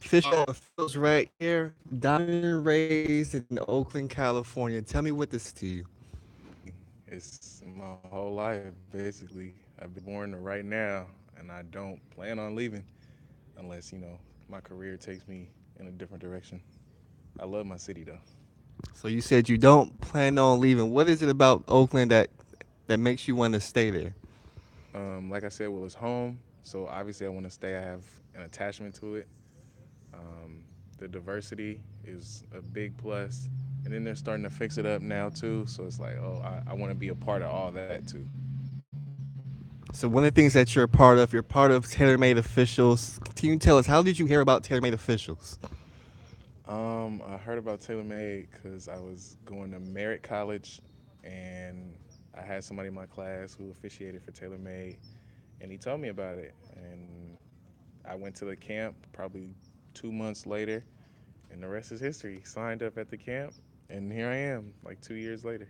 Officials right here, born and raised in Oakland, California. Tell me what this to you. It's my whole life, basically. I've been born to right now, and I don't plan on leaving unless, my career takes me in a different direction. I love my city, though. So you said you don't plan on leaving. What is it about Oakland that makes you want to stay there? Like I said, well, it's home, so obviously I want to stay. I have an attachment to it. Um, the diversity is a big plus. And then they're starting to fix it up now, too. So it's like, oh, I want to be a part of all that, too. So one of the things that you're part of TailorMade Officials. Can you tell us how did you hear about TailorMade Officials? I heard about TaylorMade because I was going to Merritt College, and I had somebody in my class who officiated for TaylorMade, and he told me about it. And I went to the camp probably 2 months later, and the rest is history. Signed up at the camp, and here I am, like 2 years later.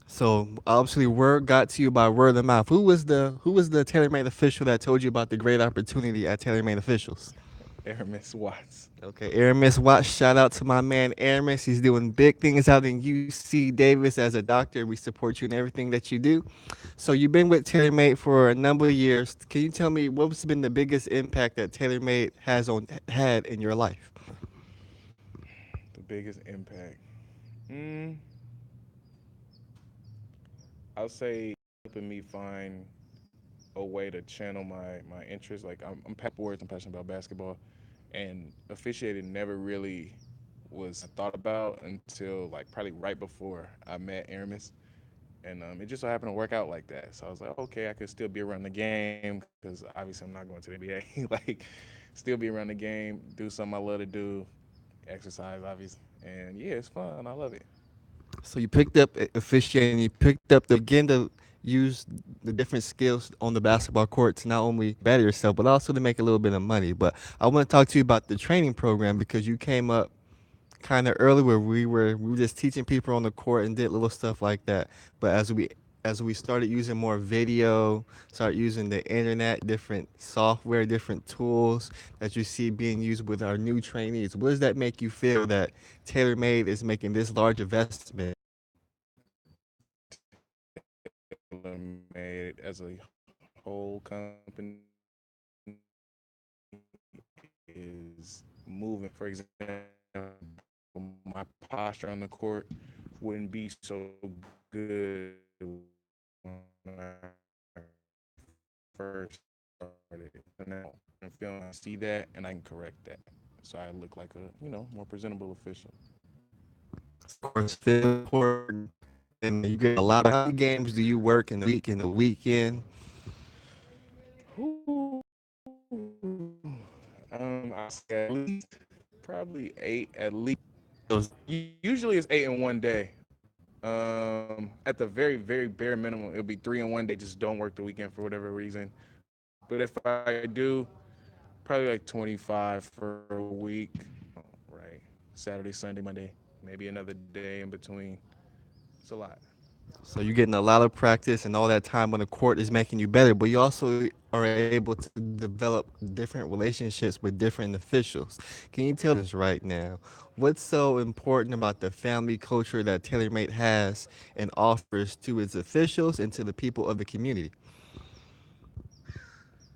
So obviously, word got to you by word of mouth. Who was the TailorMade official that told you about the great opportunity at TailorMade Officials? Aramis Watts. Okay, Aramis Watts. Shout out to my man Aramis. He's doing big things out in UC Davis as a doctor. We support you in everything that you do. So you've been with TailorMade for a number of years. Can you tell me what's been the biggest impact that TailorMade has on had in your life? The biggest impact. Mm, I'll say helping me find a way to channel my interests. Like I'm passionate about sports, I'm passionate about basketball, and officiating never really was thought about until like probably right before I met Aramis, and it just so happened to work out like that. So I was like, okay, I could still be around the game because obviously I'm not going to the NBA. Like, still be around the game, do something I love to do, exercise, obviously, and yeah, it's fun. I love it. So you picked up officiating. You picked up the begin to use the different skills on the basketball court to not only better yourself, but also to make a little bit of money. But I want to talk to you about the training program because you came up kind of early where we were just teaching people on the court and did little stuff like that. But as we started using more video, start using the internet, different software, different tools that you see being used with our new trainees, what does that make you feel that TaylorMade is making this large investment? TaylorMade as a whole company is moving. For example, my posture on the court wouldn't be so good when I first started. So now I'm feeling I see that and I can correct that. So I look like a more presentable official. Of course, fit's important. And you get a lot of how many games do you work in the week and the weekend? I say at least probably eight at least. Those Usually it's 8 in one day. At the very, very bare minimum, it'll be 3 in one day. Just don't work the weekend for whatever reason. But if I do, probably like 25 for a week. Right. Saturday, Sunday, Monday, maybe another day in between. It's a lot. So you're getting a lot of practice and all that time on the court is making you better, but you also are able to develop different relationships with different officials. Can you tell us right now what's so important about the family culture that TaylorMade has and offers to its officials and to the people of the community?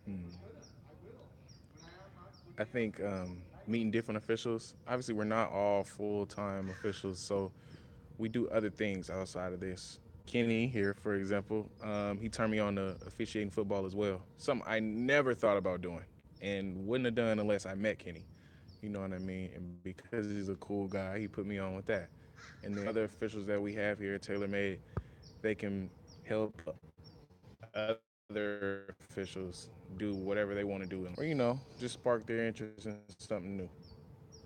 Hmm. I think meeting different officials. Obviously, we're not all full time officials, so we do other things outside of this. Kenny here, for example, he turned me on to officiating football as well. Something I never thought about doing and wouldn't have done unless I met Kenny. You know what I mean? And because he's a cool guy, he put me on with that. And then other officials that we have here at TaylorMade, they can help other officials do whatever they want to do, or just spark their interest in something new.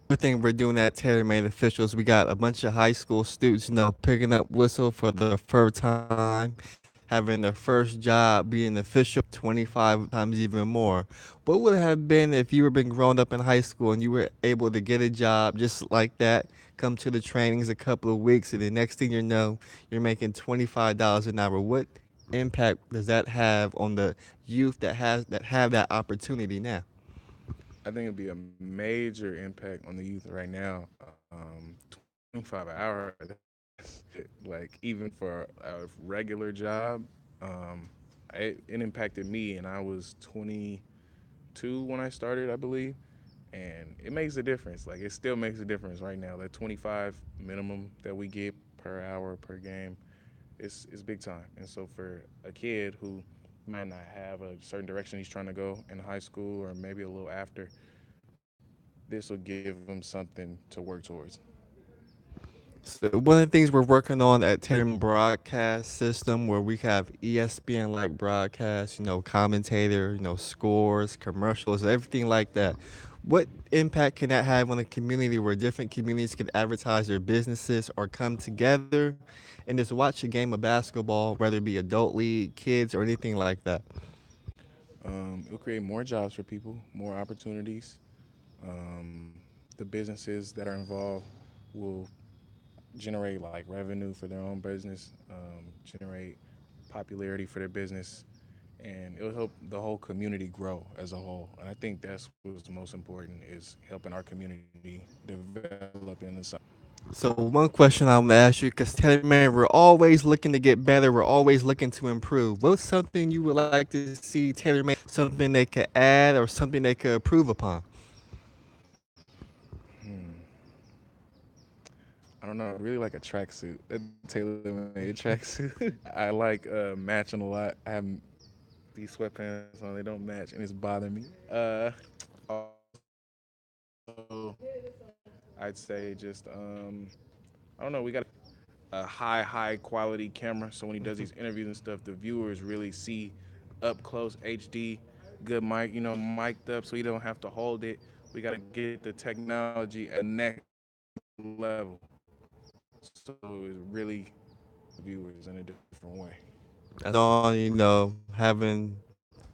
Another thing we're doing at TaylorMade Officials, we got a bunch of high school students, picking up whistle for the first time, having their first job, being official 25 times even more. What would it have been if you were been grown up in high school and you were able to get a job just like that, come to the trainings a couple of weeks, and the next thing you know, you're making $25 an hour? What impact does that have on the youth that have that opportunity now? I think it'd be a major impact on the youth right now. 25 an hour, that's like even for a regular job. Um, it impacted me, and I was 22 when I started, I believe, and it makes a difference. Like it still makes a difference right now. That 25 minimum that we get per hour per game is big time. And so for a kid who might not have a certain direction he's trying to go in high school or maybe a little after, this will give him something to work towards. So one of the things we're working on at Tailor broadcast system where we have ESPN like broadcasts, commentator, scores, commercials, everything like that. What impact can that have on a community where different communities can advertise their businesses or come together and just watch a game of basketball, whether it be adult league, kids, or anything like that? It'll create more jobs for people, more opportunities. The businesses that are involved will generate like revenue for their own business, generate popularity for their business, and it'll help the whole community grow as a whole. And I think that's what's most important is helping our community develop in the summer. So one question I want to ask you, because Taylor Man, we're always looking to get better. We're always looking to improve. What's something you would like to see Taylor Made, something they could add or something they could improve upon? I don't know. I really like a tracksuit, a tailor-made tracksuit. I like matching a lot. I have these sweatpants on; they don't match, and it's bothering me. Also, I'd say just I don't know. We got a high quality camera, so when he does these interviews and stuff, the viewers really see up close HD, good mic, mic'd up, so he don't have to hold it. We got to get the technology at next level, so it really viewers in a different way. Add on, having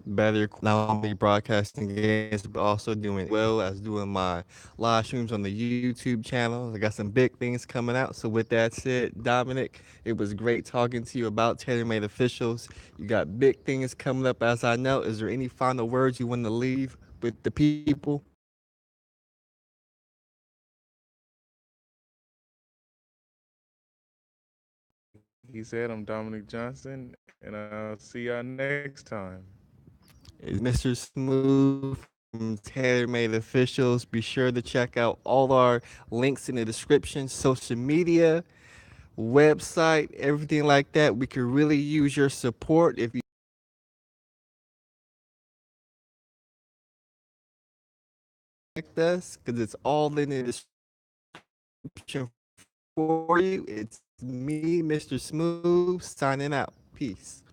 better not only broadcasting games but also doing well as doing my live streams on the YouTube channel. I got some big things coming out. So with that said, Dominic, it was great talking to you about TaylorMade Officials. You got big things coming up as I know. Is there any final words you want to leave with the people? He said, I'm Dominic Johnson, and I'll see y'all next time. Is Mr. Smooth from TaylorMade Officials. Be sure to check out all our links in the description, social media, website, everything like that. We could really use your support if you contact us because it's all in the description for you. It's me, Mr. Smooth, signing out. Peace.